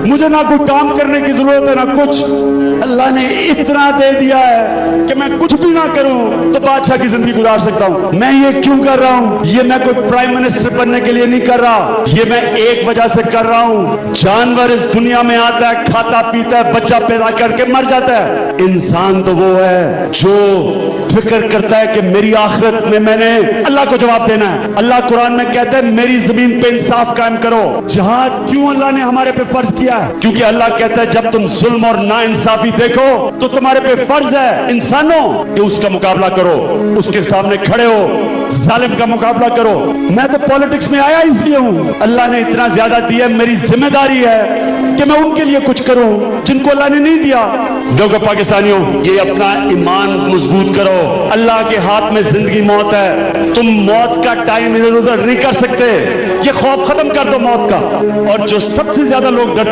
مجھے نہ کوئی کام کرنے کی ضرورت ہے نہ کچھ، اللہ نے اتنا دے دیا ہے کہ میں کچھ بھی نہ کروں تو بادشاہ کی زندگی گزار سکتا ہوں۔ میں یہ کیوں کر رہا ہوں؟ یہ میں کوئی پرائم منسٹر بننے کے لیے نہیں کر رہا، یہ میں ایک وجہ سے کر رہا ہوں۔ جانور اس دنیا میں آتا ہے، کھاتا پیتا ہے، بچہ پیدا کر کے مر جاتا ہے۔ انسان تو وہ ہے جو فکر کرتا ہے کہ میری آخرت میں نے اللہ کو جواب دینا ہے۔ اللہ قرآن میں کہتا ہے میری زمین پہ انصاف قائم کرو۔ جہاد کیوں اللہ نے ہمارے پہ فرض کیا ہے؟ کیونکہ اللہ کہتا ہے جب تم ظلم اور ناانصافی دیکھو تو تمہارے پہ فرض ہے انسانوں کہ اس کا مقابلہ کرو، اس کے سامنے کھڑے ہو، ظالم کا مقابلہ کرو۔ میں تو پالیٹکس میں آیا اس لیے ہوں، اللہ نے اتنا زیادہ دیا، میری ذمہ داری ہے کہ میں ان کے لیے کچھ کروں جن کو اللہ نے نہیں دیا۔ دیکھو پاکستانیوں، یہ اپنا ایمان مضبوط کرو، اللہ کے ہاتھ میں زندگی موت ہے، تم موت کا ٹائم ادھر ادھر نہیں کر سکتے، یہ خوف ختم کر دو موت کا۔ اور جو سب سے زیادہ لوگ ڈرتے